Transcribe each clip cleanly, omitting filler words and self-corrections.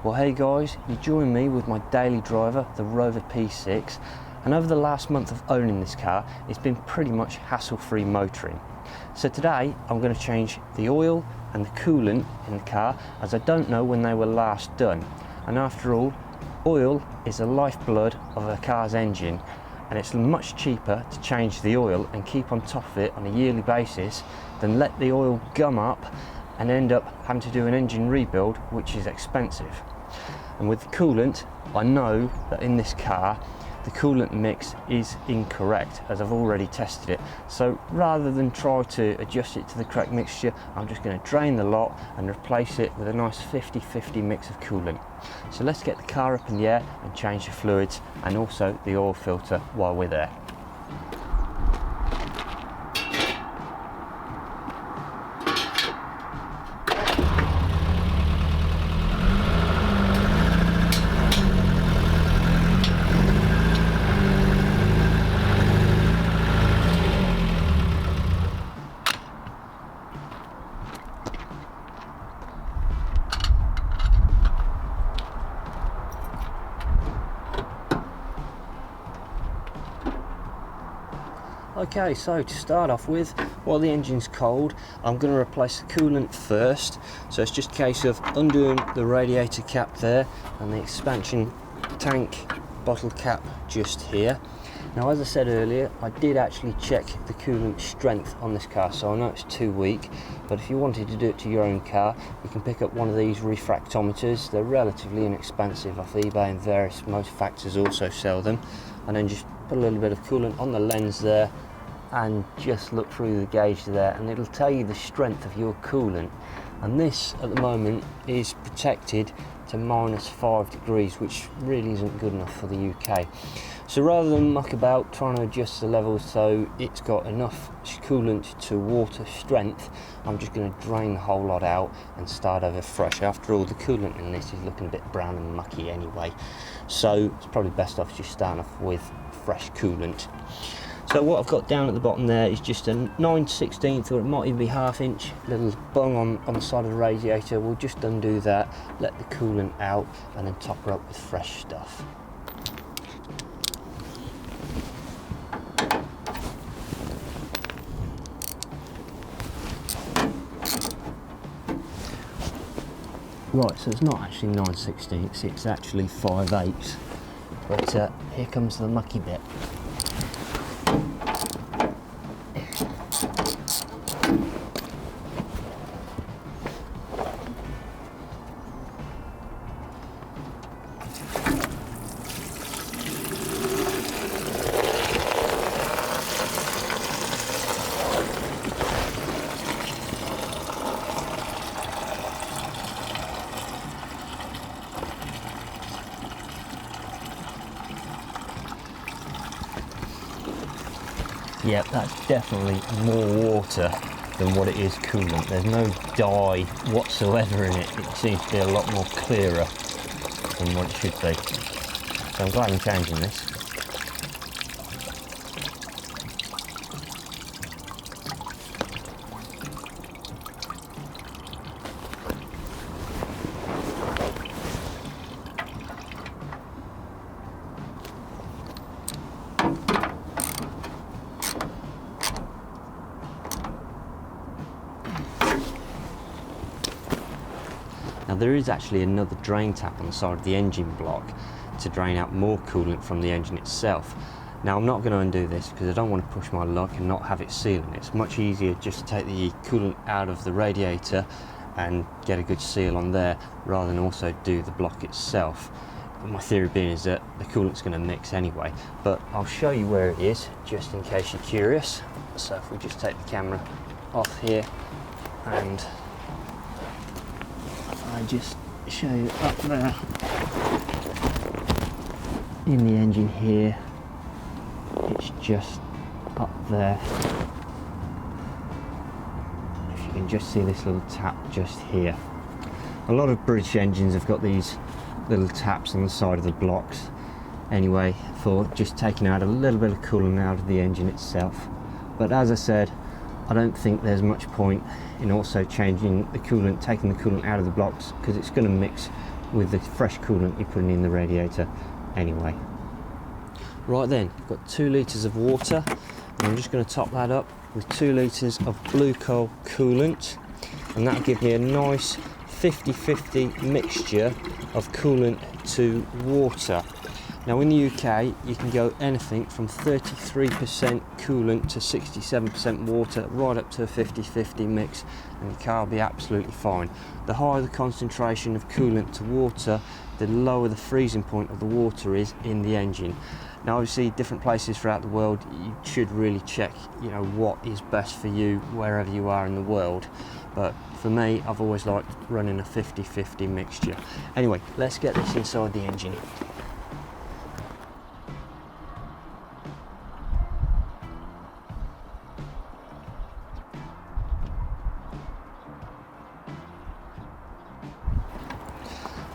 Well, hey guys, you join me with my daily driver, the Rover P6, and over the last month of owning this car, it's been pretty much hassle-free motoring. So today, I'm going to change the oil and the coolant in the car, as I don't know when they were last done. And after all, oil is the lifeblood of a car's engine, and it's much cheaper to change the oil and keep on top of it on a yearly basis than let the oil gum up and end up having to do an engine rebuild, which is expensive. And with the coolant, I know that in this car the coolant mix is incorrect, as I've already tested it. So rather than try to adjust it to the correct mixture, I'm just going to drain the lot and replace it with a nice 50-50 mix of coolant. So let's get the car up in the air and change the fluids and also the oil filter while we're there. Okay, so to start off with, while the engine's cold, I'm going to replace the coolant first. So it's just a case of undoing the radiator cap there and the expansion tank bottle cap just here. Now, as I said earlier, I did actually check the coolant strength on this car, so I know it's too weak, but if you wanted to do it to your own car, you can pick up one of these refractometers. They're relatively inexpensive off eBay, and most factories also sell them. And then just put a little bit of coolant on the lens there and just look through the gauge there, and it'll tell you the strength of your coolant. And this at the moment is protected to -5 degrees, which really isn't good enough for the UK. So rather than muck about trying to adjust the levels so it's got enough coolant to water strength, I'm just going to drain the whole lot out and start over fresh. After all, the coolant in this is looking a bit brown and mucky anyway, so it's probably best off just starting off with fresh coolant. So what I've got down at the bottom there is just a 9/16, or it might even be ½ inch little bung on the side of the radiator. We'll just undo that, let the coolant out, and then top her up with fresh stuff. Right, so it's not actually 9/16, it's actually 5/8, but here comes the mucky bit. Yep, that's definitely more water than what it is coolant. There's no dye whatsoever in it. It seems to be a lot more clearer than what it should be. So I'm glad I'm changing this. Now there is actually another drain tap on the side of the engine block to drain out more coolant from the engine itself. Now I'm not going to undo this because I don't want to push my luck and not have it sealing. It's much easier just to take the coolant out of the radiator and get a good seal on there rather than also do the block itself. My theory being is that the coolant's going to mix anyway, but I'll show you where it is just in case you're curious. So if we just take the camera off here and I just show you up there in the engine here, it's just up there. If you can just see this little tap just here. A lot of British engines have got these little taps on the side of the blocks anyway, for just taking out a little bit of coolant out of the engine itself. But as I said, I don't think there's much point in also changing the coolant, taking the coolant out of the blocks, because it's going to mix with the fresh coolant you're putting in the radiator anyway. Right then, I've got 2 litres of water, and I'm just going to top that up with 2 litres of blue coal coolant, and that'll give me a nice 50-50 mixture of coolant to water. Now in the UK you can go anything from 33% coolant to 67% water, right up to a 50-50 mix, and your car will be absolutely fine. The higher the concentration of coolant to water, the lower the freezing point of the water is in the engine. Now obviously different places throughout the world, you should really check, you know, what is best for you wherever you are in the world. But for me, I've always liked running a 50-50 mixture. Anyway, let's get this inside the engine.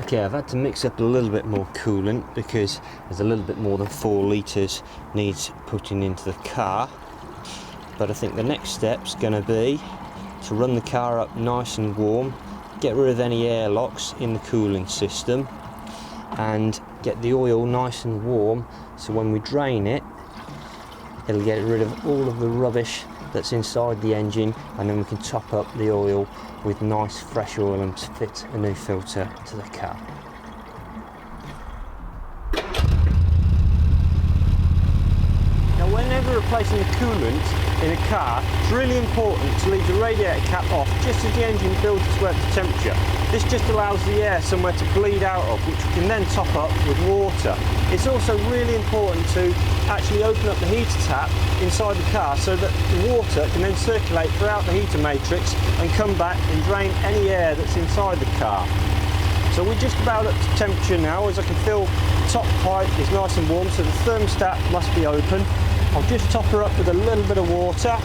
Okay, I've had to mix up a little bit more coolant because there's a little bit more than 4 litres needs putting into the car. But I think the next step's going to be to run the car up nice and warm, get rid of any airlocks in the cooling system, and get the oil nice and warm, so when we drain it, it'll get rid of all of the rubbish that's inside the engine, and then we can top up the oil with nice fresh oil and fit a new filter to the car. Now whenever replacing the coolant in a car, it's really important to leave the radiator cap off just as the engine builds its way up to temperature. This just allows the air somewhere to bleed out of, which we can then top up with water. It's also really important to actually open up the heater tap inside the car so that the water can then circulate throughout the heater matrix and come back and drain any air that's inside the car. So we're just about up to temperature now. As I can feel, the top pipe is nice and warm, so the thermostat must be open. I'll just top her up with a little bit of water.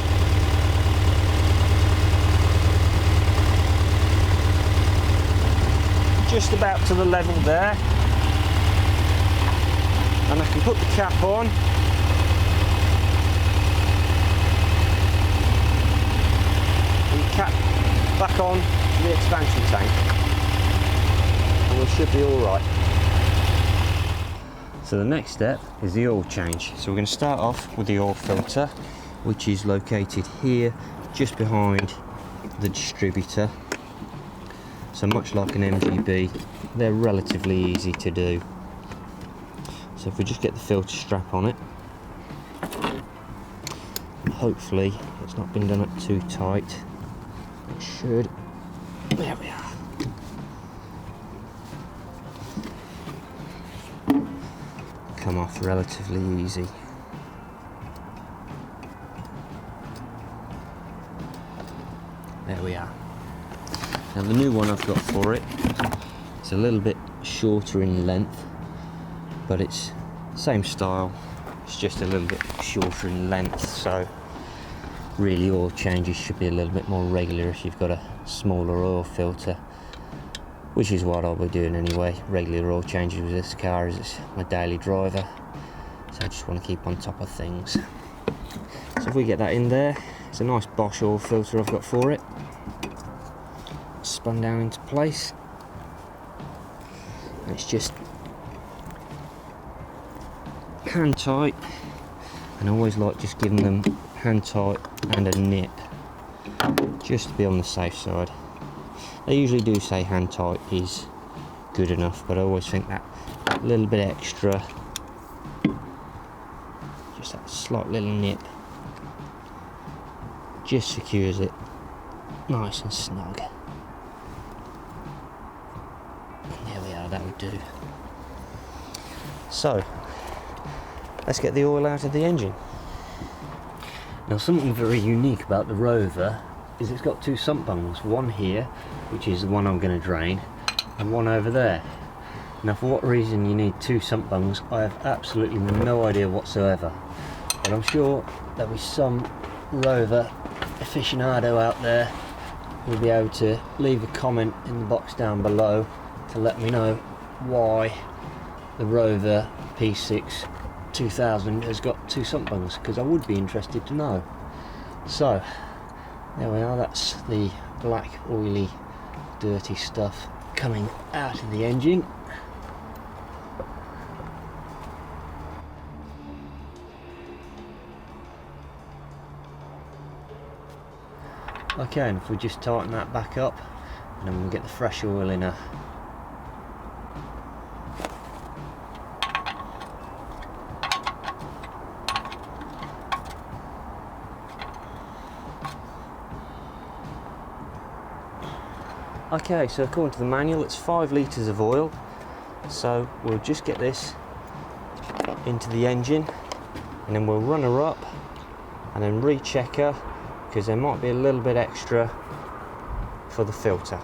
Just about to the level there. And I can put the cap on. And the cap back on to the expansion tank. And we should be alright. So the next step is the oil change. So we're going to start off with the oil filter, which is located here just behind the distributor. So much like an MGB, they're relatively easy to do. So if we just get the filter strap on it, hopefully it's not been done up too tight. It should. There we are. Come off relatively easy. There we are. Now the new one I've got for it, it's a little bit shorter in length, but it's same style, it's just a little bit shorter in length, so really oil changes should be a little bit more regular if you've got a smaller oil filter, which is what I'll be doing anyway. Regular oil changes with this car as it's my daily driver, so I just want to keep on top of things. So if we get that in there, it's a nice Bosch oil filter I've got for it. Spun down into place, and it's just hand tight, and I always like just giving them hand tight and a nip just to be on the safe side. They usually do say hand tight is good enough, but I always think that little bit extra, just that slight little nip, just secures it nice and snug. There we are, that would do. So let's get the oil out of the engine. Now something very unique about the Rover is it's got 2 sump bungs, one here, which is the one I'm going to drain, and one over there. Now for what reason you need 2 sump bungs, I have absolutely no idea whatsoever, but I'm sure there'll be some Rover aficionado out there who'll be able to leave a comment in the box down below to let me know why the Rover P6 2000 has got 2 sump bungs, because I would be interested to know. So there we are, that's the black oily dirty stuff coming out of the engine. Okay, and if we just tighten that back up, and then we'll get the fresh oil in her. Okay, so according to the manual it's 5 litres of oil, so we'll just get this into the engine and then we'll run her up and then recheck her, because there might be a little bit extra for the filter.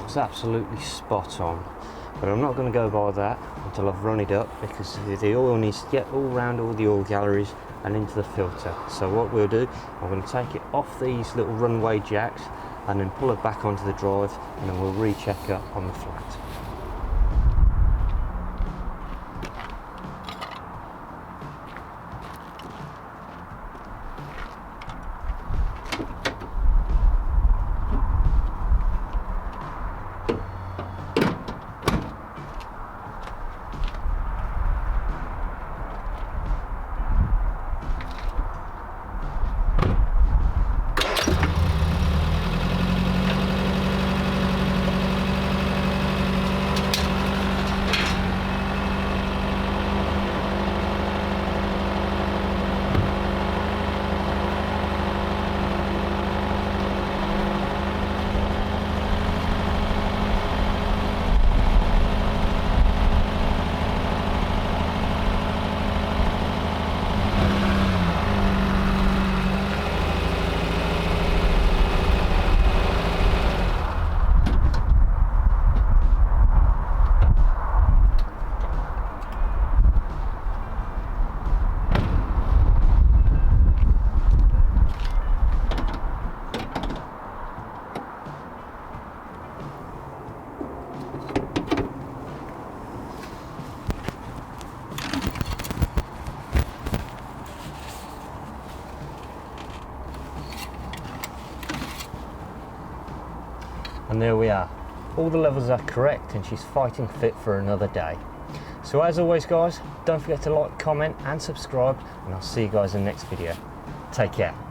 It's absolutely spot on, but I'm not going to go by that until I've run it up, because the oil needs to get all around all the oil galleries and into the filter. So what we'll do, I'm going to take it off these little runway jacks and then pull it back onto the drive, and then we'll recheck her on the flat. And there we are, all the levels are correct and she's fighting fit for another day. So as always guys, don't forget to like, comment and subscribe, and I'll see you guys in the next video. Take care.